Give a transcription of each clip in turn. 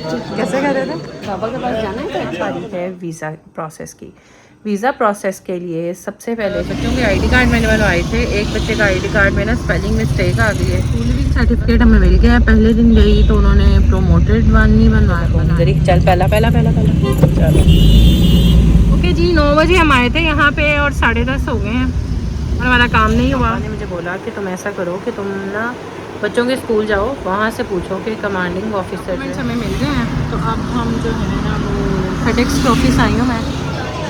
कैसे कर रहे थे? बाबा के पास जाना है तो बारी है वीज़ा प्रोसेस की। वीज़ा प्रोसेस के लिए सबसे पहले बच्चों के आईडी कार्ड मैंने बनवाए थे। एक बच्चे का आईडी कार्ड में ना स्पेलिंग मिस्टेक आ गई है। स्कूल लिविंग सर्टिफिकेट हमें मिल गया है। पहले दिन गई तो उन्होंने प्रोमोटेड वन नहीं बनवाया। चल पहला चलो ओके जी। 9 बजे हम आए थे यहाँ पे और 10:30 हो गए हैं और हमारा काम नहीं हुआ। ने मुझे बोला कि तुम ऐसा करो कि तुम ना बच्चों के स्कूल जाओ, वहाँ से पूछो कि कमांडिंग ऑफिसर हमें मिल गए हैं। तो अब हम जो है ना वो फेडेक्स के ऑफिस आई हूँ मैं।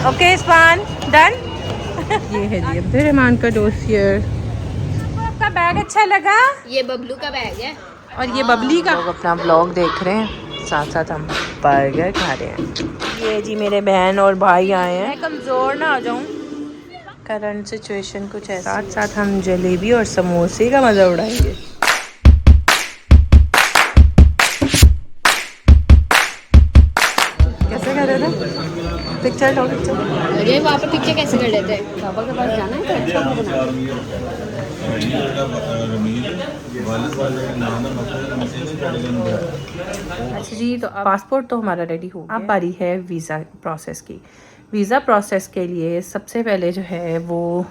ओके इस्फान डन। ये है जी अब्दुर्रहमान का डोसियर। आपका बैग अच्छा लगा? ये बबलू का बैग है और ये बबली का। लोग अपना ब्लॉग देख रहे हैं, साथ साथ हम बर्गर खा रहे हैं। ये जी मेरे बहन और भाई आए हैं। मैं कमज़ोर ना आ जाऊँ। करंट सिचुएशन कुछ है। साथ साथ हम जलेबी और समोसे का मज़ा उड़ाएंगे। कैसे कर रहे थे? पिक्चर लो पिक्चर। अरे वहाँ पे पिक्चर कैसे कर लेते हैं? बाबा के पास जाना है तो अच्छा बना। अच्छा जी, तो पासपोर्ट तो हमारा रेडी हो गया। अब बारी है वीज़ा प्रोसेस की। वीज़ा प्रोसेस के लिए सबसे पहले जो है वो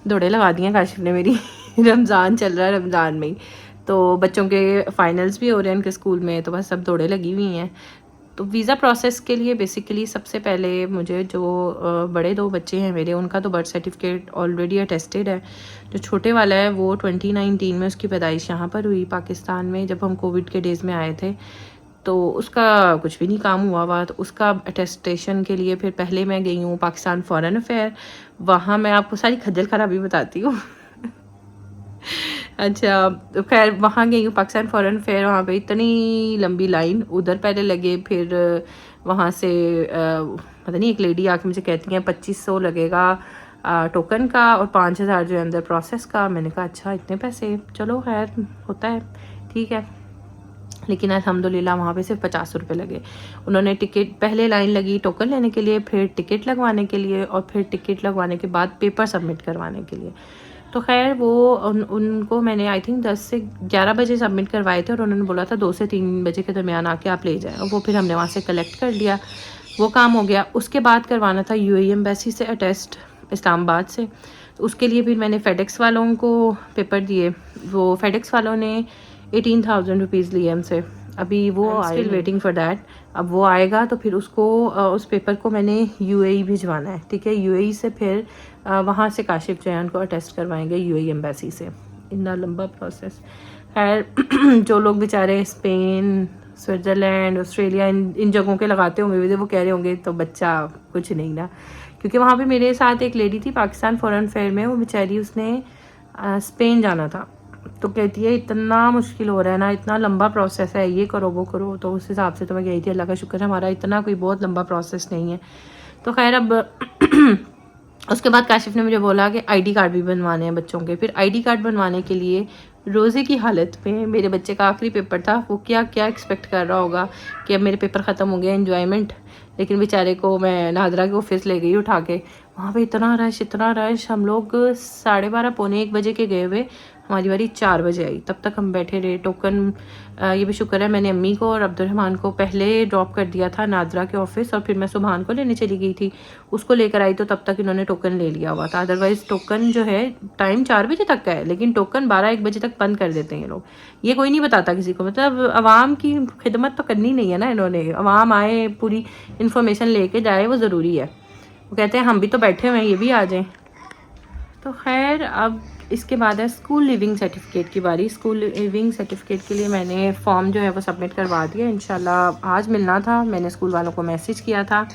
दौड़े लगा दिए काशिफ ने मेरी। रमज़ान चल रहा है, रमज़ान में ही तो बच्चों के फाइनल्स भी हो रहे हैं उनके स्कूल में, तो बस सब दौड़े लगी हुई हैं। तो वीज़ा प्रोसेस के लिए बेसिकली सबसे पहले मुझे जो बड़े 2 बच्चे हैं मेरे, उनका तो बर्थ सर्टिफिकेट ऑलरेडी अटेस्टेड है। जो छोटे वाला है वो 2019 में उसकी पैदाइश यहाँ पर हुई पाकिस्तान में, जब हम कोविड के डेज़ में आए थे। तो उसका कुछ भी नहीं काम हुआ तो उसका अटेस्टेशन के लिए फिर पहले मैं गई हूँ पाकिस्तान फ़ॉरेन अफेयर। वहाँ मैं आपको सारी खज्जल खराबी बताती हूँ। अच्छा, तो खैर वहाँ गई हूँ पाकिस्तान फ़ॉरेन अफेयर। वहाँ पे इतनी लंबी लाइन, उधर पहले लगे, फिर वहाँ से पता नहीं एक लेडी आके मुझे कहती हैं 2500 लगेगा टोकन का और 5000 जो है अंदर प्रोसेस का। मैंने कहा अच्छा इतने पैसे, चलो खैर होता है ठीक है। लेकिन अल्हम्दुलिल्लाह वहाँ पे सिर्फ 50 रुपये लगे। उन्होंने टिकट, पहले लाइन लगी टोकन लेने के लिए, फिर टिकट लगवाने के लिए और फिर टिकट लगवाने के बाद पेपर सबमिट करवाने के लिए। तो खैर वो उनको मैंने आई थिंक 10 से 11 बजे सबमिट करवाए थे और उन्होंने बोला था 2 से 3 बजे के दरमियान आके आप ले जाएं। और वो फिर हमने वहाँ से कलेक्ट कर लिया, वो काम हो गया। उसके बाद करवाना था UAE एम्बेसी से अटेस्ट इस्लामाबाद से। तो उसके लिए फिर मैंने फेडेक्स वालों को पेपर दिए। वो फेडेक्स वालों ने 18,000 रुपीज़ लिए हमसे। अभी वो स्टिल वेटिंग फॉर दैट। अब वो आएगा तो फिर उसको उस पेपर को मैंने UAE भिजवाना है, ठीक है। UAE से फिर वहाँ से काशिफ जो है उनको अटेस्ट करवाएंगे UAE एम्बेसी से। इतना लंबा प्रोसेस। खैर जो लोग बेचारे स्पेन, स्विट्ज़रलैंड, ऑस्ट्रेलिया इन जगहों के लगाते होंगे वो कह रहे होंगे तो बच्चा कुछ नहीं ना, क्योंकि वहाँ पे मेरे साथ एक लेडी थी पाकिस्तान फ़ॉरेन अफेयर में। वो बेचारी उसने स्पेन जाना था, तो कहती है इतना मुश्किल हो रहा है ना, इतना लंबा प्रोसेस है, ये करो वो करो। तो उस हिसाब से तो मैं गई थी। अल्लाह का शुक्र है हमारा इतना कोई बहुत लंबा प्रोसेस नहीं है। तो खैर अब उसके बाद काशिफ ने मुझे बोला कि आईडी कार्ड भी बनवाने हैं बच्चों के। फिर आईडी कार्ड बनवाने के लिए रोज़े की हालत में, मेरे बच्चे का आखिरी पेपर था, वो क्या क्या एक्सपेक्ट कर रहा होगा कि अब मेरे पेपर ख़त्म हो गया, एन्जॉयमेंट। लेकिन बेचारे को मैं नादरा के ऑफिस ले गई उठा के। वहाँ पे इतना रश। हम लोग 12:30 पौने 1 बजे के गए हुए, हमारी बारी 4 बजे आई। तब तक हम बैठे रहे। टोकन ये भी शुक्र है मैंने अम्मी को और अब्दुर्रहमान को पहले ड्रॉप कर दिया था नादरा के ऑफिस, और फिर मैं सुबहान को लेने चली गई थी। उसको लेकर आई तो तब तक इन्होंने टोकन ले लिया हुआ था। अदरवाइज़ टोकन जो है टाइम 4 बजे तक का है, लेकिन टोकन 12-1 बजे तक बंद कर देते हैं ये लोग। ये कोई नहीं बताता किसी को। मतलब आवाम की खिदमत तो करनी नहीं है ना इन्होंने। आवाम आए, पूरी इन्फॉर्मेशन लेके जाए, वो ज़रूरी है। वो कहते हैं हम भी तो बैठे हुए हैं, ये भी आ जाएँ। तो खैर अब इसके बाद है स्कूल लिविंग सर्टिफिकेट की बारी। स्कूल लिविंग सर्टिफिकेट के लिए मैंने फॉर्म जो है वो सबमिट करवा दिया। इंशाल्लाह आज मिलना था। मैंने स्कूल वालों को मैसेज किया था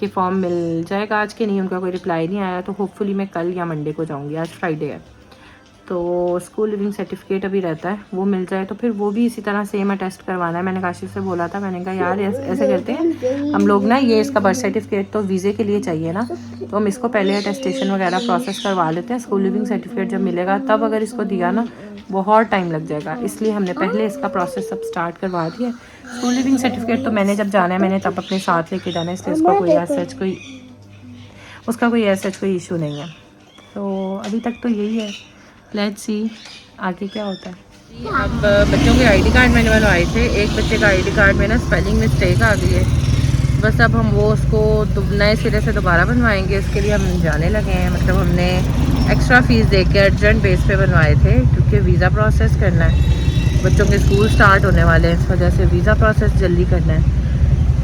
कि फ़ॉर्म मिल जाएगा आज के, नहीं उनका कोई रिप्लाई नहीं आया। तो होपफुली मैं कल या मंडे को जाऊँगी, आज फ्राइडे है। तो स्कूल लिविंग सर्टिफिकेट अभी रहता है, वो मिल जाए तो फिर वो भी इसी तरह सेम अटेस्ट करवाना है। मैंने काशिफ से बोला था, मैंने कहा यार ऐसे करते हैं हम लोग ना, ये इसका बर्थ सर्टिफिकेट तो वीज़े के लिए चाहिए ना, तो हम इसको पहले अटेस्टेशन वगैरह प्रोसेस करवा लेते हैं। स्कूल लिविंग सर्टिफिकेट जब मिलेगा तब अगर इसको दिया ना बहुत टाइम लग जाएगा, इसलिए हमने पहले इसका प्रोसेस सब स्टार्ट करवा दिया। स्कूल लिविंग सर्टिफिकेट तो मैंने जब जाना है मैंने तब अपने साथ लेके जाना है, इसलिए उसका कोई इशू नहीं है। तो अभी तक तो यही है, लेट्स सी आगे क्या होता है। अब बच्चों के आईडी कार्ड मैंने बनवाए थे। एक बच्चे का आईडी कार्ड में ना स्पेलिंग मिस्टेक आ गई है, बस अब हम वो उसको नए सिरे से दोबारा बनवाएंगे। उसके लिए हम जाने लगे हैं, मतलब हमने एक्स्ट्रा फ़ीस दे के अर्जेंट बेस पे बनवाए थे क्योंकि वीज़ा प्रोसेस करना है। बच्चों के स्कूल स्टार्ट होने वाले हैं, इस वजह से वीज़ा प्रोसेस जल्दी करना है।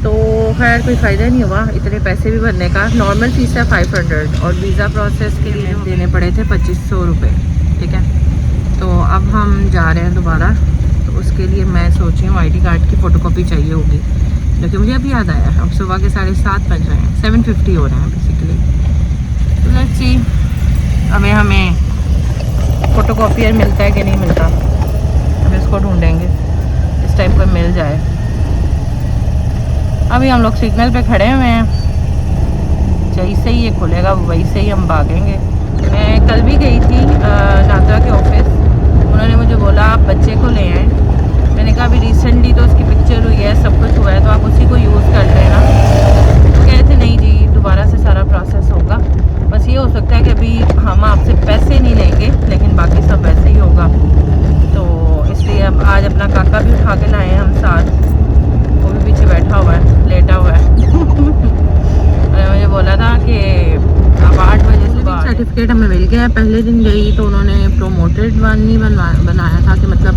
तो खैर कोई फ़ायदा नहीं हुआ इतने पैसे भी भरने का। नॉर्मल फ़ीस है 500 और वीज़ा प्रोसेस के लिए देने पड़े थे 2500 रुपये, ठीक है। तो अब हम जा रहे हैं दोबारा, तो उसके लिए मैं सोच रही हूँ आईडी कार्ड की फ़ोटोकॉपी चाहिए होगी, क्योंकि मुझे अभी याद आया अब सुबह के 7:30 बज रहे हैं, 7:50 हो रहे हैं बेसिकली। तो लेट्स सी अभी हमें फ़ोटोकॉपियर मिलता है कि नहीं मिलता, हम इसको ढूंढेंगे इस टाइम पर मिल जाए। अभी हम लोग सिग्नल पे खड़े हुए हैं, जैसे ही ये खुलेगा वैसे ही हम भागेंगे। मैं कल भी गई थी नाजरा के ऑफिस, उन्होंने मुझे बोला आप बच्चे को ले आए। मैंने कहा अभी रिसेंटली तो उसकी पिक्चर हुई है, सब कुछ हुआ है, तो आप उसी को यूज़ कर लेना। तो कह रहे थे नहीं जी दोबारा से सारा प्रोसेस होगा, बस ये हो सकता है कि अभी हम आपसे पैसे नहीं लेंगे लेकिन बाकी सब वैसे ही होगा। तो इसलिए अब आज अपना काका भी उठा के लाए हैं हम साथ, वो भी पीछे बैठा हुआ है, लेटा हुआ है। मुझे बोला था कि अब 8 बजे सुबह सर्टिफिकेट हमें मिल गया है। पहले दिन गई तो उन्होंने प्रोमोटेड वन नहीं बनाया था कि मतलब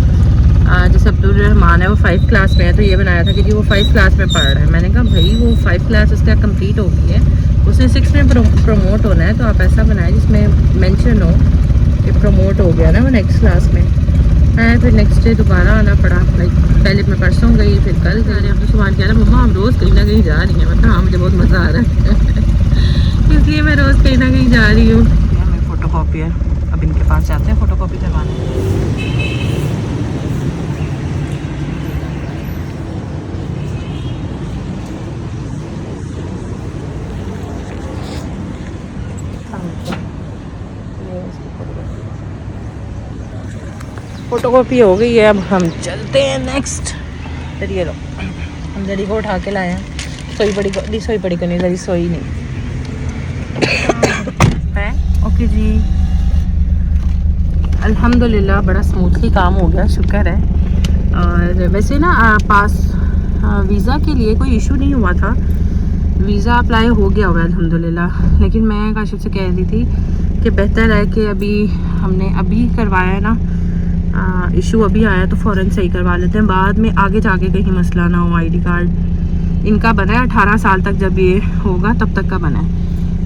जैसे अब्दुल रहमान है वो 5 क्लास में है, तो ये बनाया था कि जी वो 5 क्लास में पढ़ रहा है। मैंने कहा भाई वो 5 क्लास उसका कंप्लीट हो गई है, उसने 6 में प्रमोट होना है, तो आप ऐसा बनाए जिसमें मेंशन हो कि प्रमोट हो गया ना वो नेक्स्ट क्लास में है। फिर नेक्स्ट डे दोबारा आना पड़ा, लाइक पहले मैं परसों गई, फिर कल गई। अब तो सुबह कह रहा मम्मा हम रोज़ कहीं ना कहीं जा रही हैं, मतलब हाँ मुझे बहुत मज़ा आ रहा है इसलिए मैं रोज़ कहीं ना कहीं जा रही हूँ। हमें फ़ोटो कॉपी है, अब इनके पास जाते हैं फ़ोटो कॉपी करवाने। फ़ोटोकॉपी हो गई है, अब हम चलते हैं नेक्स्ट। फिर ये लो हम जड़ी को उठा के लाए हैं, सोई पड़ी को नहीं, जड़ी सोई नहीं है। ओके जी अल्हम्दुलिल्लाह बड़ा स्मूथली काम हो गया, शुक्र है। और वैसे ना पास वीज़ा के लिए कोई इशू नहीं हुआ था, वीज़ा अप्लाई हो गया हुआ है अल्हम्दुलिल्लाह। लेकिन मैं काशिफ से कह रही थी कि बेहतर है कि अभी हमने अभी करवाया है ना, इशू अभी आया तो फ़ौरन सही करवा लेते हैं, बाद में आगे जाके कहीं मसला ना हो। आईडी कार्ड इनका बना है 18 साल तक, जब ये होगा तब तक का बना है,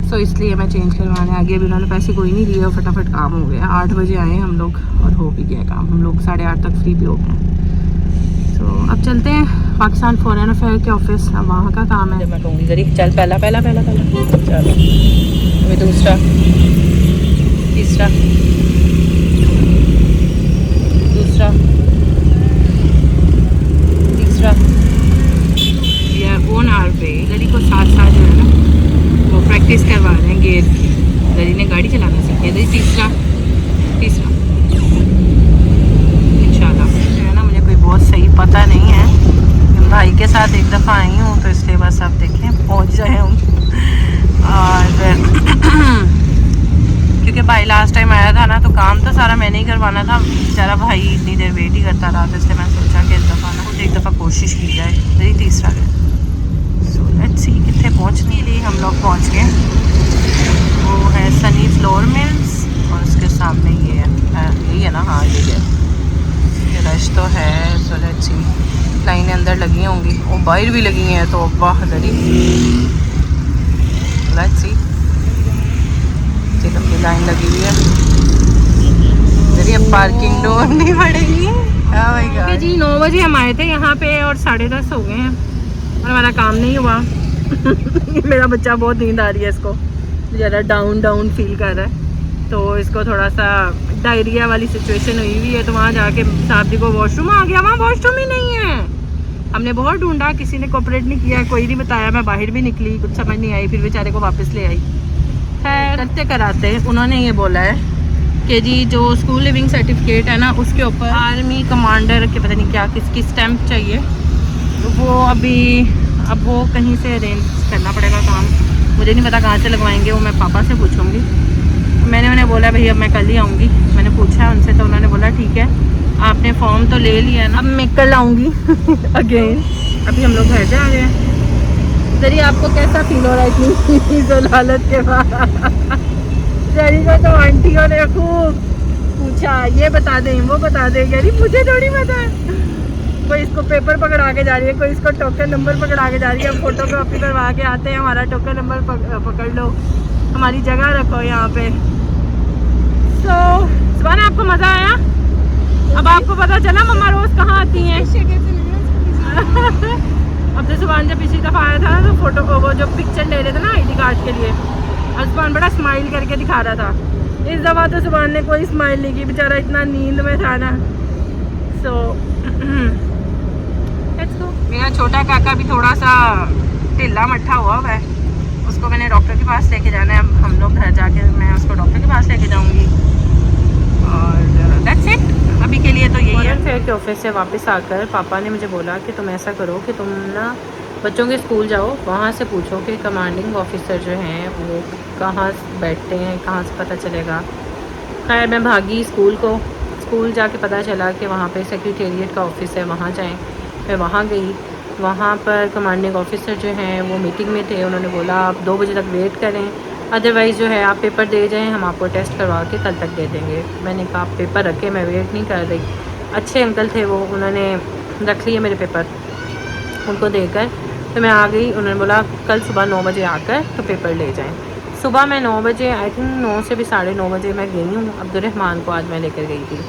सो इसलिए मैं चेंज करवाने आ गई। अभी उन्होंने पैसे कोई नहीं लिए और फटाफट काम हो गया। 8 बजे आए हम लोग और हो भी गया काम, हम लोग 8:30 तक फ्री भी हो गए। तो अब चलते हैं पाकिस्तान फॉरेन अफेयर के ऑफिस, अब वहाँ का काम है। मैं कहूँगी जरी चल पहला चलो, अभी दूसरा तीसरा या ऑन आवर पे। गरी को साथ जो है ना वो प्रैक्टिस करवा रहे हैं गेयर की, गरी ने गाड़ी चलाना सीखी है। तीसरा इंशाल्लाह है ना, मुझे कोई बहुत सही पता नहीं है, भाई के साथ एक दफ़ा आई हूँ तो इसलिए बस अब देखें पहुँच जाए हम। और क्योंकि भाई लास्ट टाइम आया था ना तो काम तो सारा मैंने ही करवाना था, बेचारा भाई इतनी देर वेट ही करता रहा, तो इसलिए मैं सोचा कि इस दफ़ा ना एक दफ़ा कोशिश की जाए। मेरी तीसरा है, सो लेट्स सी कितने पहुँचने लिए हम लोग पहुँच गए। वो है सनी फ्लोर मिल्स और उसके सामने ये है, यही है ना, हाँ ये है। ये रश तो है, सो लेट्स सी लाइनें अंदर लगी होंगी और बाहर भी लगी हैं, तो वाह जरी लेट्स सी लंबी लाइन लगी हुई है। जरिए अब पार्किंग ढूंढनी पड़ेगी। ओके जी 9 बजे हम आए थे यहाँ पे और 10:30 हो गए हैं और हमारा काम नहीं हुआ। मेरा बच्चा बहुत नींद आ रही है, इसको ज़रा डाउन फील कर रहा है, तो इसको थोड़ा सा डायरिया वाली सिचुएशन हुई हुई है। तो वहाँ जाके साहब जी को वॉशरूम आ गया, वहाँ वॉशरूम ही नहीं है। हमने बहुत ढूंढा, किसी ने कोऑपरेट नहीं किया, कोई नहीं बताया। मैं बाहर भी निकली, कुछ समझ नहीं आई, फिर बेचारे को वापस ले आई। खैर करते कराते उन्होंने ये बोला है कि जी जो स्कूल लिविंग सर्टिफिकेट है ना उसके ऊपर आर्मी कमांडर के पता नहीं क्या किसकी स्टैंप चाहिए, तो वो अब वो कहीं से अरेंज करना पड़ेगा काम, मुझे नहीं पता कहाँ से लगवाएंगे, वो मैं पापा से पूछूंगी। मैंने उन्हें बोला भैया मैं कल ही आऊँगी, मैंने पूछा है उनसे तो उन्होंने बोला ठीक है आपने फॉर्म तो ले लिया ना, अब मैं कल आऊँगी अगेन। अभी हम लोग घर जा रहे हैं। जरिए आपको कैसा फील हो रहा है इतनी जलालत के बाद? जरी को तो आंटियों ने खूब पूछा, ये बता दें वो बता दें, यारी मुझे थोड़ी पता है। कोई इसको पेपर पकड़ा के जा रही है, कोई इसको टोकन नंबर पकड़ा के जा रही है। हम फोटोग्राफी करवा के आते हैं, हमारा टोकन नंबर पकड़ लो, हमारी जगह रखो यहाँ पे। तो सुभान आपको मज़ा आया? अब आपको पता चला मम्मा रोज़ कहाँ आती हैं। अब तो सुभान जब पिछली दफ़ा आया था ना तो फोटो वो जो पिक्चर ले रहे थे ना ID कार्ड के लिए, और सुभान बड़ा स्माइल करके दिखा रहा था। इस दफ़ा तो सुभान ने कोई स्माइल नहीं की, बेचारा इतना नींद में था ना। सो मेरा छोटा काका भी थोड़ा सा ढीला मट्ठा हुआ है, उसको मैंने डॉक्टर के पास लेके जाना है। अब हम लोग घर जाके मैं उसको डॉक्टर के पास लेके जाऊंगी और दैट्स इट अभी के लिए। तो यही है। फेयर के ऑफिस से वापस आकर पापा ने मुझे बोला कि तुम ऐसा करो कि तुम ना बच्चों के स्कूल जाओ, वहाँ से पूछो कि कमांडिंग ऑफिसर जो हैं वो कहाँ बैठते हैं, कहाँ से पता चलेगा। खैर मैं भागी स्कूल जाके पता चला कि वहाँ पे सेक्रेटेरिएट का ऑफिस है, वहाँ जाएं। मैं वहाँ गई, वहाँ पर कमांडिंग ऑफिसर जो हैं वो मीटिंग में थे। उन्होंने बोला आप 2 बजे तक वेट करें, अदरवाइज़ जो है आप पेपर दे जाएं, हम आपको टेस्ट करवा के कल तक दे देंगे। मैंने कहा आप पेपर रखे, मैं वेट नहीं कर रही। अच्छे अंकल थे वो, उन्होंने रख लिए मेरे पेपर, उनको देकर तो मैं आ गई। उन्होंने बोला कल सुबह 9 बजे आकर तो पेपर ले जाएँ। सुबह मैं 9 बजे, आई थिंक 9 से भी 9:30 बजे मैं गई हूँ। अब्दुर्रहमान को आज मैं लेकर गई थी।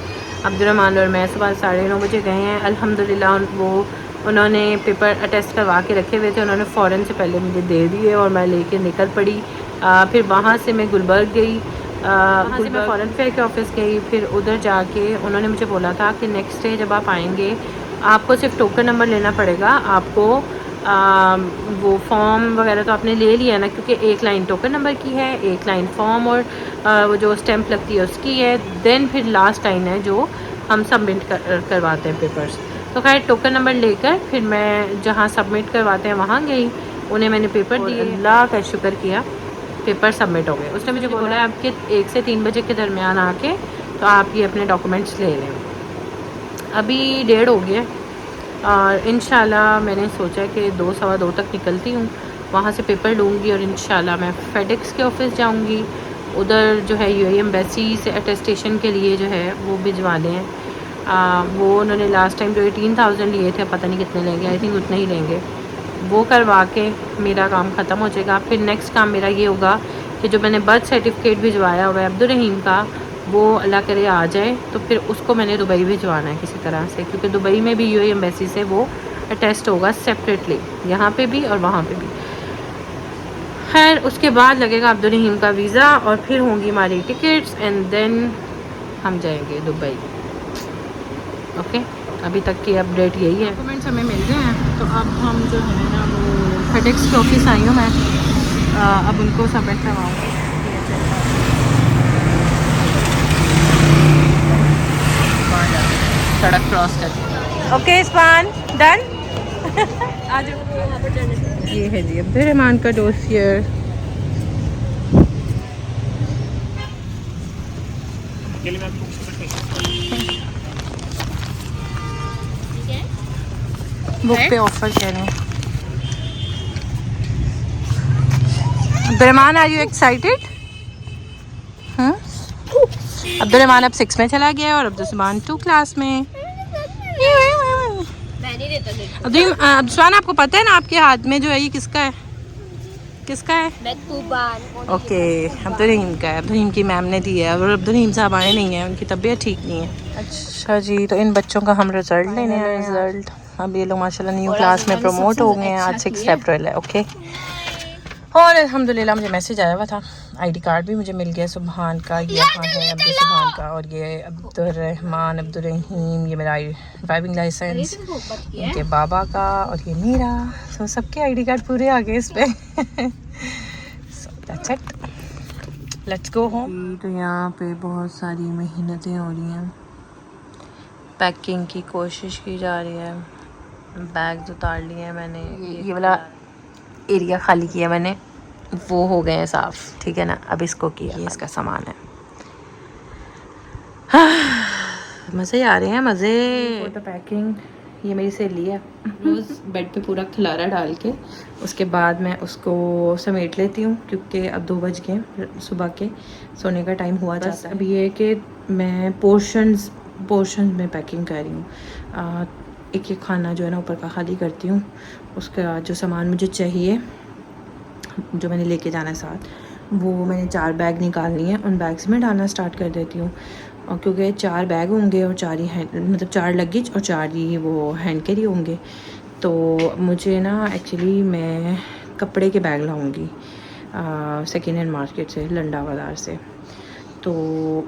अब्दुर्रहमान और मैं सुबह 9:30 बजे गए हैं। अल्हम्दुलिल्लाह वो उन्होंने पेपर अटेस्ट करवा के रखे हुए थे, उन्होंने फ़ौरन से पहले मुझे दे दिए और मैं लेके निकल पड़ी। फिर वहाँ से मैं गुलबर्ग गई, वहाँ से मैं फ़ॉरेन फेयर के ऑफिस गई। फिर उधर जाके उन्होंने मुझे बोला था कि नेक्स्ट डे जब आप आएंगे आपको सिर्फ टोकन नंबर लेना पड़ेगा। आपको वो फॉर्म वगैरह तो आपने ले लिया ना, क्योंकि 1 लाइन टोकन नंबर की है, 1 लाइन फॉर्म और वो जो स्टैंप लगती है उसकी है। देन फिर लास्ट लाइन है जो हम सबमिट करवाते हैं पेपर्स। तो खैर टोकन नंबर लेकर फिर मैं जहाँ सबमिट करवाते हैं वहाँ गई, उन्हें मैंने पेपर दिए। अल्लाह का शुक्र किया पेपर सबमिट हो गए। उसने मुझे बोला है आपके 1 से 3 बजे के दरमियान आके तो आप ये अपने डॉक्यूमेंट्स ले लें। अभी 1:30 हो गया और इंशाल्लाह मैंने सोचा कि 2 सवा 2 तक निकलती हूँ, वहाँ से पेपर लूँगी और इंशाल्लाह मैं फेडेक्स के ऑफिस जाऊँगी। उधर जो है UAE एम्बेसी से अटेस्टेशन के लिए जो है वो भिजवाने हैं। वो उन्होंने लास्ट टाइम जो 18,000 लिए थे, पता नहीं कितने लेंगे, आई थिंक उतना ही लेंगे। वो करवा के मेरा काम ख़त्म हो जाएगा। फिर नेक्स्ट काम मेरा ये होगा कि जो मैंने बर्थ सर्टिफिकेट भिजवाया हुआ है अब्दुर्रहीम का, वो अल्लाह करे आ जाए तो फिर उसको मैंने दुबई भिजवाना है किसी तरह से, क्योंकि दुबई में भी UAE एम्बेसी से वो अटेस्ट होगा सेपरेटली, यहाँ पे भी और वहाँ पे भी। खैर उसके बाद लगेगा अब्दुर्रहीम का वीज़ा और फिर होंगी हमारी टिकट्स एंड देन हम जाएंगे दुबई। ओके अभी तक की अपडेट यही है। डॉक्यूमेंट्स हमें मिल गए हैं तो अब हम जो है ना वो फेडेक्स के ऑफिस आई हूँ मैं, अब उनको सबमिट करवाऊँगी। सड़क क्रॉस कर। ओके इस्पान डन। आज ये है जी अब्दुर्रहमान का डोसियर। बुक पे ऑफर कह रहे हैं। Abdurrahman are you excited? Abdurrahman अब 6 में चला गया और अब्दुस्मान 2 क्लास में। अब्दुस्मान आपको पता है ना आपके हाथ में जो है ये किसका है? किसका है? ओके अब्दुर्रहीम का है। अब्दुर्रहीम की मैम ने दी है और अब्दुर्रहीम साहब आए नहीं हैं, उनकी तबीयत ठीक नहीं है। अच्छा जी तो इन बच्चों का हम रिजल्ट लेने हैं। रिजल्ट अब ये लोग माशाल्लाह न्यू क्लास में प्रमोट हो गए हैं। आज 6 अप्रैल है। ओके और अल्हम्दुलिल्लाह मुझे मैसेज आया हुआ था, ID कार्ड भी मुझे मिल गया सुभान का। ये यहाँ है अब्दुल सुभान का और ये अब्दुर्रहमान अब्दुर्रहीम, ये मेरा ड्राइविंग लाइसेंस इनके बाबा का और ये मेरा। तो सबके ID कार्ड पूरे आ गए इस पर। That's it, let's go home. तो यहाँ पे बहुत सारी मेहनतें हो रही हैं, पैकिंग की कोशिश की जा रही है। बैग्स उतार लिए हैं मैंने, ये वाला एरिया खाली किया मैंने, वो हो गए हैं साफ़, ठीक है ना। अब इसको किया, ये इसका सामान है। मज़े आ रहे हैं मज़े। फोटो पैकिंग ये मेरी सहेली है, रोज़ बेड पे पूरा खिलारा डाल के उसके बाद मैं उसको समेट लेती हूँ, क्योंकि अब 2 बज गए, सुबह के सोने का टाइम हुआ जाता है। अब ये है कि मैं पोर्शंस में पैकिंग कर रही हूँ। एक खाना जो है ना ऊपर का खाली करती हूँ, उसका जो सामान मुझे चाहिए जो मैंने लेके जाना है साथ, वो मैंने 4 बैग निकालनी है, उन बैग्स में डालना स्टार्ट कर देती हूँ। और क्योंकि 4 बैग होंगे और 4 ही हैंड, मतलब 4 लगेज और 4 ही वो हैंड कैरी होंगे, तो मुझे ना एक्चुअली मैं कपड़े के बैग लाऊंगी सेकेंड हैंड मार्केट से, लंडा बाज़ार से। तो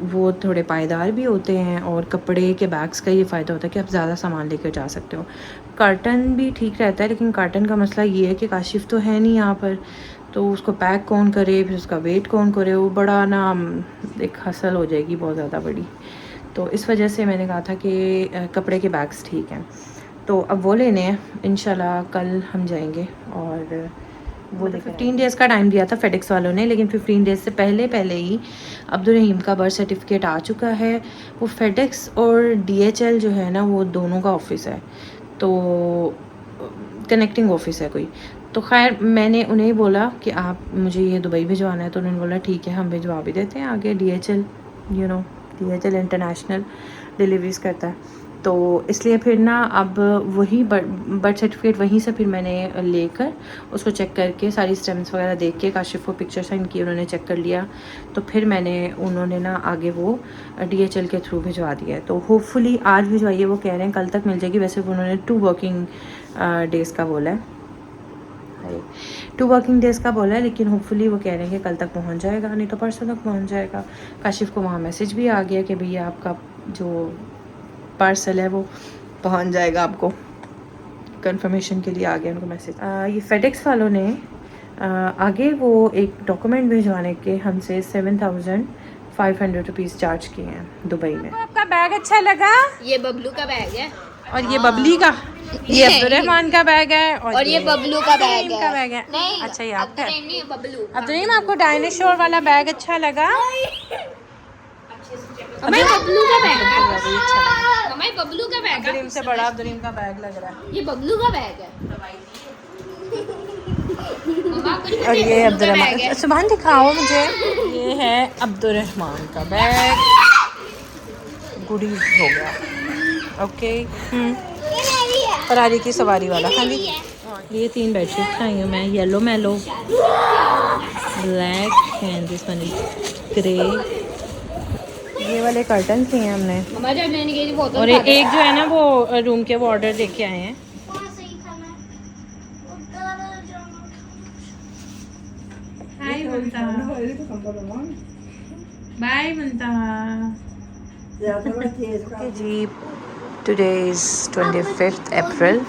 वो थोड़े पायदार भी होते हैं और कपड़े के बैग्स का ये फ़ायदा होता है कि आप ज़्यादा सामान लेकर जा सकते हो। कार्टन भी ठीक रहता है, लेकिन कार्टन का मसला ये है कि काशिफ तो है नहीं यहाँ पर, तो उसको पैक कौन करे, फिर उसका वेट कौन करे, वो बड़ा ना एक हसल हो जाएगी बहुत ज़्यादा बड़ी। तो इस वजह से मैंने कहा था कि कपड़े के बैग्स ठीक हैं, तो अब वो लेने हैं इंशाल्लाह। कल हम जाएंगे और वो 15 डेज़ का टाइम दिया था फेडेक्स वालों ने, लेकिन 15 डेज़ से पहले ही अब्दुल रहीम का बर्थ सर्टिफिकेट आ चुका है। वो फेडेक्स और DHL जो है ना, वो दोनों का ऑफिस है, तो कनेक्टिंग ऑफिस है कोई। तो खैर मैंने उन्हें बोला कि आप मुझे ये दुबई भिजवाना है, तो उन्होंने बोला ठीक है हम भिजवा भी देते हैं आगे। DHL DHL इंटरनेशनल डिलीवरीज करता है, तो इसलिए फिर ना अब वही बर्थ सर्टिफिकेट वहीं से फिर मैंने लेकर उसको चेक करके सारी स्टेम्स वगैरह देख के काशिफ को पिक्चर सेंड की, उन्होंने चेक कर लिया, तो फिर उन्होंने ना आगे वो DHL के थ्रू भिजवा दिया है। तो होपफुली आज भिजवाइए, वो कह रहे हैं कल तक मिल जाएगी। वैसे उन्होंने 2 वर्किंग डेज़ का बोला है, 2 वर्किंग डेज़ का बोला है, लेकिन होपफुली वो कह रहे हैं कि कल तक पहुंच जाएगा, नहीं तो परसों तक पहुंच जाएगा। काशिफ को वहाँ मैसेज भी आ गया कि भैया आपका जो पार्सल है वो पहुंच जाएगा, आपको कंफर्मेशन के लिए आ गया उनको मैसेज। ये फेडेक्स वालों ने आगे वो एक डॉक्यूमेंट भिजवाने के हमसे 7,500 रुपीज़ चार्ज किए हैं दुबई में। आपका बैग अच्छा लगा? ये बबलू का बैग है, और ये बबली का, ये अब्दुर्रहमान का बैग है, और ये बबलू का बैग है। बैग है। नहीं, अच्छा ये आपका है? नहीं, बबलू। अब्दुर्रहीम आपको डायनासोर वाला बैग अच्छा लगा? हमें बबलू का बैग है, अच्छा लगा। हमें बबलू का बैग है। अब्दुर्रहीम से बड़ा अब्दुर्रहीम का बैग लग रहा है। ये बबलू का बैग है। और ये अब्दुर्रहमान, सुभान दिखाओ मुझे। ये है अब्दुर्रहमान का बैग, गुड़ी हो गया। ओके फरारी की सवारी वाला। हाँ जी, ये 3 बेडशीट लाई हूँ मैं, yellow mellow, black and this one is grey. ये वाले कर्टन लिए हैं हमने, और एक जो है ना वो रूम के वो ऑर्डर दे के आए हैं। बाय जी, टुडे इज़ 25 अप्रैल,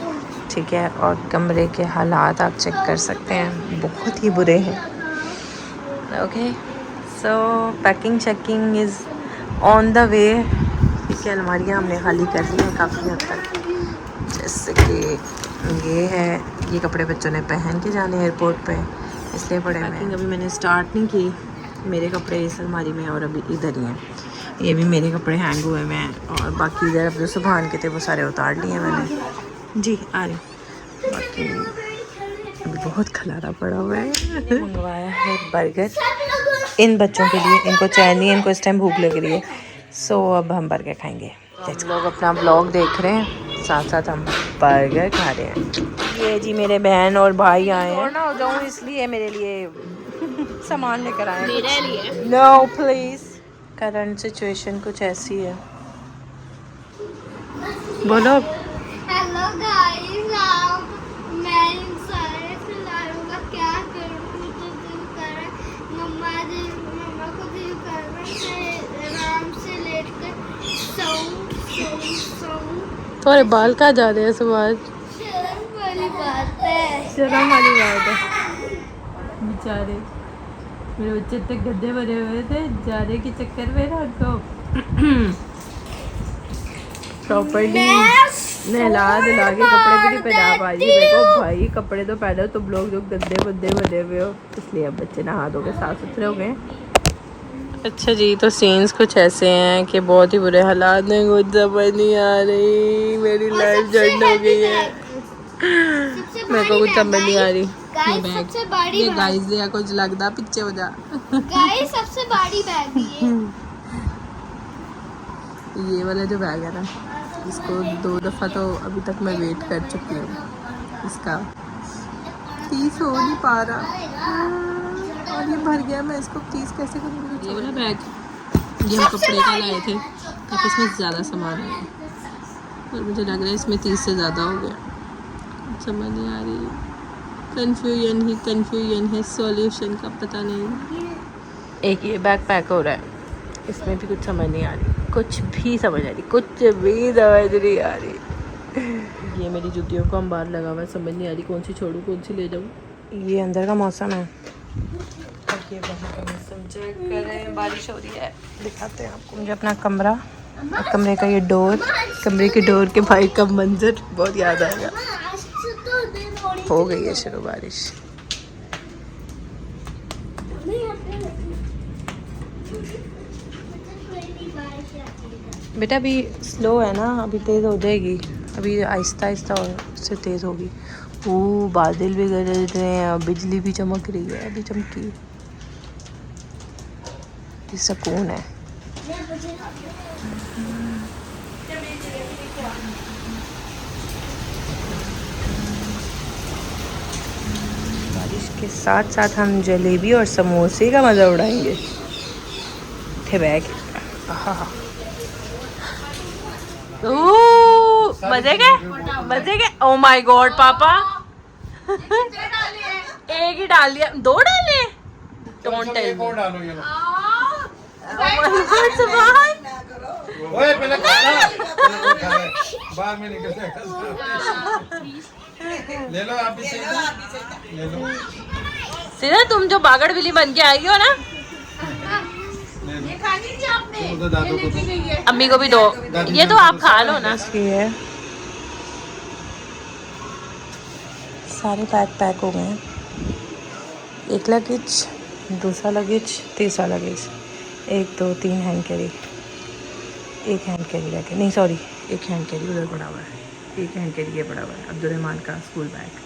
ठीक है, और कमरे के हालात आप चेक कर सकते हैं, बहुत ही बुरे हैं। Okay so packing checking is on the way, ठीक है। अलमारियाँ हमने खाली कर दी हैं काफ़ी हद तक, जैसे कि ये है, ये कपड़े बच्चों ने पहन के जाने एयरपोर्ट पे, इसलिए पड़े हुए हैं। अभी मैंने स्टार्ट नहीं की, मेरे कपड़े इस अलमारी में और अभी इधर ही हैं, ये भी मेरे कपड़े हैंग हुए हुए हैं, और बाकी इधर अब जो सुबहान के थे वो सारे उतार लिए मैंने। जी आ रही, बाकी अभी बहुत खलारा पड़ा हुआ है। मंगवाया है बर्गर इन बच्चों के लिए, इनको चैन नहीं है, इनको इस टाइम भूख लग रही है, सो अब हम बर्गर खाएंगे। हम लोग अपना ब्लॉग देख रहे हैं, साथ साथ हम बर्गर खा रहे हैं। ये जी मेरे बहन और भाई आए हैं, ना हो जाऊँ इसलिए मेरे लिए सामान लेकर आए हैं। नो प्लीज़, करंट सिचुएशन कुछ ऐसी है। बोलो। हेलो गाइस, मैं इन सारे खिलाड़ियों का क्या करूं? मुझे दिल कर रहा है मम्मा को दिल कर रहा है आराम से लेटकर सोऊं। तुम्हारे बाल कहाँ जा रहे हैं सुभाष? शर्म वाली बात है, शर्म वाली बात है। बेचारे मेरे बच्चे तक गद्दे भरे हुए थे, जाने के चक्कर में ना उनको प्रॉपर्ली नहला दिला के कपड़े भी नहीं पहना पा रही। देखो भाई कपड़े तो पहनो, तुम लोग जो गद्दे बद्दे बने हुए हो, इसलिए अब बच्चे नहा धो के साफ सुथरे हो गए। अच्छा जी, तो सीन्स कुछ ऐसे हैं कि बहुत ही बुरे हालात में, कुछ समझ नहीं आ रही, मेरी लाइफ झंड हो गई है, मेरे को कुछ समझ नहीं आ रही। गाइस सबसे बड़ी ये गाइस या कुछ लगता पीछे हो जा। गाइस सबसे बड़ी बैग ये वाला जो बैग है ना, इसको 2 दफ़ा तो अभी तक मैं वेट कर चुकी हूँ, इसका 30 हो नहीं पा रहा और ये भर गया, मैं इसको 30 कैसे करूँगी। ये वाला बैग ये हम कपड़े का लाए थे ताकि इसमें ज़्यादा सामान है, और मुझे लग रहा है इसमें 30 से ज़्यादा हो गया, समझ नहीं आ रही, कन्फ्यूजन ही कन्फ्यूजन है, सॉल्यूशन का पता नहीं। एक ये बैग पैक हो रहा है, इसमें भी कुछ समझ नहीं आ रही, कुछ भी समझ आ रही, कुछ भी समझ नहीं आ रही। ये मेरी जूतियों को अंबार लगा हुआ है, समझ नहीं आ रही कौन सी छोड़ूं कौन सी ले जाऊं। ये अंदर का मौसम है और ये बाहर का मौसम, चेक करें, बारिश हो रही है। दिखाते हैं आपको मुझे अपना कमरा और कमरे का ये डोर, कमरे के डोर के बाहर का मंजर बहुत याद आएगा। हो गई है शुरू बारिश। बेटा अभी स्लो है ना, अभी तेज़ हो जाएगी, अभी आहिस्ता आहिस्ता और से तेज़ होगी। वो बादल भी गरज रहे हैं, बिजली भी चमक रही है, अभी चमकी, सुकून है। बारिश के साथ साथ हम जलेबी और समोसे का मज़ा उड़ाएंगे। थे बैग मजे के। ओ माय गॉड पापा, एक ही डाल दिया, 2 डाले, डोंट टेल मी। ओए पहले बाद में निकल ले लो, आप भी ले लो। सीधा तुम जो बागड़ बिल्ली बन के आई हो ना, ये खानी थी आपने, तो दादू को दो, अम्मी को भी दो, ये तो आप खा लो ना। ये सारे पैक हो गए हैं, एक लगेज, दूसरा लगेज, तीसरा लगेज, 1 2 3 हैंड कैरी, एक हैंड कैरी रह गया, नहीं सॉरी, एक हैंड कैरी उधर पड़ा हुआ है, एक हैंड कैरी ये पड़ा हुआ है, अब्दुलरहमान का स्कूल बैग।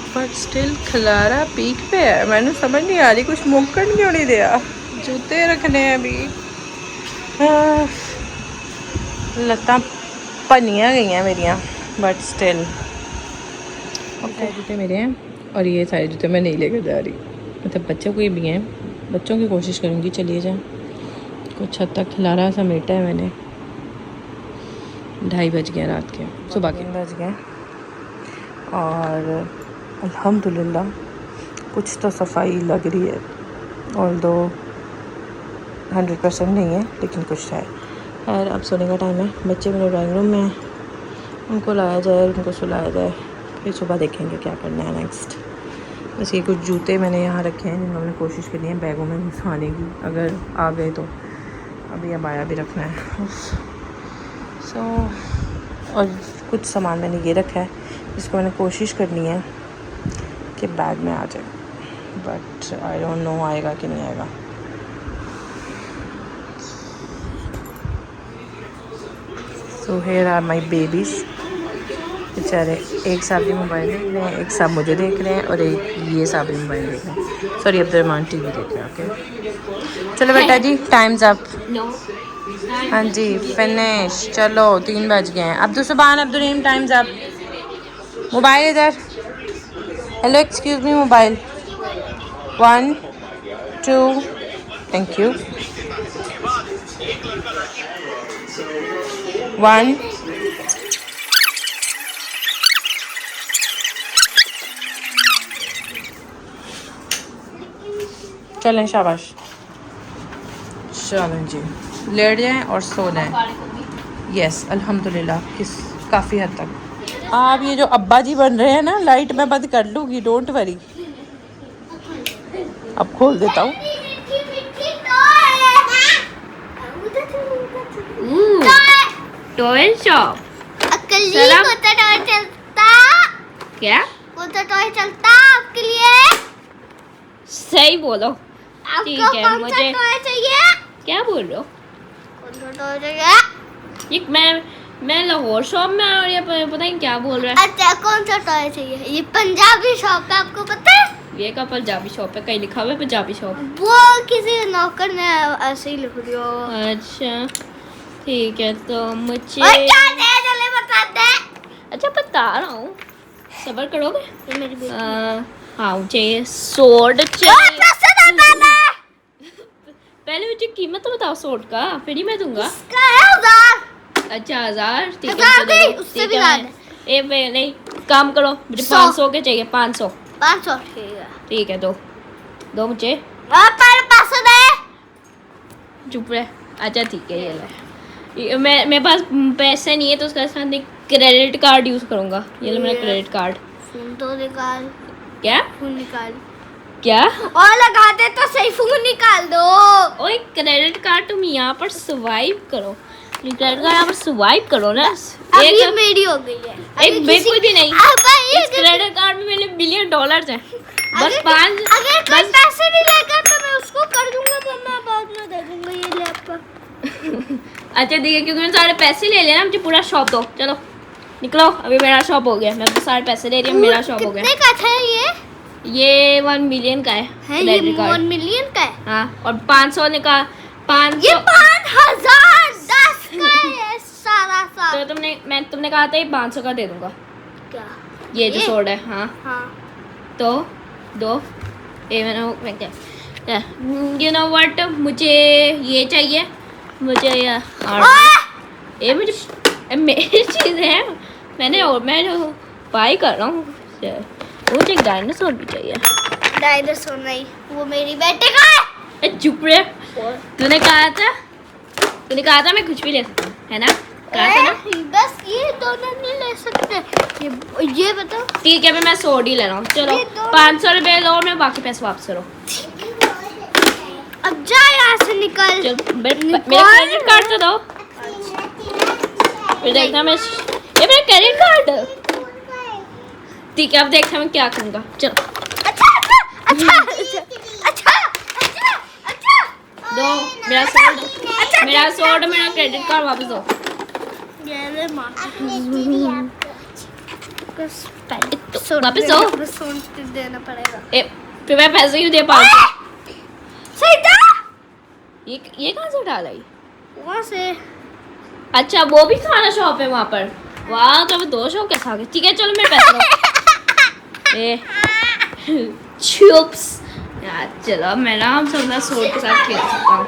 बट स्टिल खलारा पीक पे है, मैंने समझ नहीं आ रही, कुछ मुमकिन क्यों नहीं दिया। जूते रखने हैं अभी, लत्तां पनियाँ गई हैं मेरियाँ, बट स्टिल ओके। जूते मेरे हैं और ये सारे जूते मैं नहीं लेकर जा रही, मतलब बच्चों के भी हैं, बच्चों की कोशिश करूँगी चलिए जाएँ। कुछ हद तक खिलारा समेटा है मैंने। 2:30 बज गए रात के, सुबह के 3 बज गए और अल्हम्दुलिल्लाह कुछ तो सफाई लग रही है, और 100% नहीं है लेकिन कुछ है। खैर अब सोने का टाइम है, बच्चे मेरे ड्राइंग रूम में, उनको लाया जाए, उनको सुलाया जाए, फिर सुबह देखेंगे क्या करना है नेक्स्ट। बस ये कुछ जूते मैंने यहाँ रखे हैं जिनको मैंने कोशिश करनी है बैगों में घुसाने की, अगर आ गए तो। अभी अबाया भी रखना है और कुछ सामान मैंने ये रखा है जिसको मैंने कोशिश करनी है कि बैग में आ जाए, बट आई डोंट नो आएगा कि नहीं आएगा। So here are my babies, बेचारे एक साहब मोबाइल देख रहे हैं, एक साहब मुझे देख रहे हैं और एक ये साहब मोबाइल देख रहे हैं, सॉरी अब्दुलरहमान टीवी देख रहे हैं। ओके चलो बेटा जी, टाइम्स अप। हाँ जी फिनिश, चलो 3 बज गए हैं। अब्दुल सुभान अब्दुल टाइम्स अप। मोबाइल इधर, hello excuse me, mobile 1 2, thank you 1। चलें शाबाश, चलें जी लेट जाएं और सो जाएं। यस अल्हम्दुलिल्लाह किस काफ़ी हद तक। आप ये जो अब्बा जी बन रहे हैं ना, लाइट मैं बंद कर लूँगी, डोंट वरी। अब खोल देता हूँ। Toy shop. अकली सलाम। को तो टॉय चलता, क्या? को तो टॉय चलता आपके लिए। सही बोलो। ठीक आपको है, कौन सा मुझे टॉय चाहिए? क्या बोल रहे हो? कौन सा टॉय चाहिए? ये मैं लाहौर शॉप में और ये पता नहीं क्या बोल रहा है। अच्छा कौन सा टॉय चाहिए? ये पंजाबी शॉप है, आपको पता है? ये का पंजाबी शॉप है, कहीं लिखा हुआ है पंजाबी शॉप। वो किसी नौकर ने ऐसे ही लिख दिया। अच्छा ठीक है, तो मुझे और क्या दे जल्दी बता दे। अच्छा बता रहा हूँ, सबर करोगे? ये मेरी बेटी। हाँ मुझे सोड और चाहिए। पैसे बता दे। पहले मुझे कीमत तो बताओ सोड का, फिर ही मैं दूंगा। इसका है 1000। अच्छा 1000, ठीक है 1000 चलो, नहीं, उससे ठीक भी है, ज्यादा। ए नहीं काम करो, मुझे 100 500 के चाहिए, 500। 500 ठीक है। ठीक है, दो मुझे। और पर पैसे दे। चुप रहे। अच्छा ठीक है, ये ले। मेरे पास पैसे नहीं है तो उसका साथ एक क्रेडिट कार्ड यूज करूंगा। ये लो मेरा क्रेडिट कार्ड। फोन तो निकाल। क्या फोन निकाल। क्या? और लगा दे तो सही, फोन निकाल दो। ओए क्रेडिट कार्ड तुम यहाँ पर स्वाइप करो, क्रेडिट कार्ड यहाँ पर स्वाइप करो ना। अब ये एक मेरी हो गई है। एक बिल्कुल भी नहीं। अब भाई इस क्रेडिट कार्ड में मेरे बिलियन डॉलर्स हैं। बस अगर 5 अगर कोई पैसे नहीं लेगा तो मैं उसको कर दूंगा, तो मैं बाद में दे दूंगा। ये ले आपका। अच्छा ठीक है, क्योंकि मैंने सारे पैसे ले लिया ना, मुझे पूरा शॉप दो। चलो निकलो, अभी मेरा शॉप हो गया। मैं तो सारे पैसे ले रही हूँ, मेरा शॉप हो गया। कितने का था ये? ये 1 मिलियन का है ये क्रेडिट 1 कार्ड। मिलियन का है। हाँ, और 500 ने कहा 500। ये 5010 का है सारा तो सारा। तुमने कहा था ये 500 का दे दूंगा। क्या? ये जो सोड है, हाँ हाँ। तो दो। ये मैं क्या यू नो व्हाट, मुझे ये चाहिए, मुझे ये मुझे मेरी चीज़ है। मैं बाई कर रहा हूँ। मुझे एक डायनासोर भी चाहिए। डायनासोर नहीं, वो मेरी बेटे का है। चुप रहे। तूने कहा था मैं कुछ भी ले सकता हूँ, है ना? कहा था ना? बस ये दोनों नहीं ले सकते। ये बताओ। ठीक है, मैं सोड ही ले रहा हूँ। चलो ये दो- 500 रुपये लो, मैं बाकी पैसे वापस करो। अब जा यहाँ से निकल। चलो मेरा क्रेडिट कार्ड तो दो। फिर देखना मैं ये मेरा क्रेडिट कार्ड। ठीक है, अब देखना मैं क्या करूँगा। चलो अच्छा अच्छा अच्छा अच्छा अच्छा अच्छा। दो मेरा सोड, मेरा क्रेडिट कार्ड वापस दो। ये ले माँ। वापस दो। देना पड़ेगा। फिर मैं पैसे क्यों दे पाऊँ? सही था। ये कहाँ से उठा लाई? वहाँ से। अच्छा वो भी खाना शॉप है वहाँ पर। वाह, तो मैं 2 शॉप कैसे आ गए? ठीक है चलो मेरे पैसे दो। चिप्स यार, चलो मैं ना हम सब सोड के साथ खेल सकता हूँ।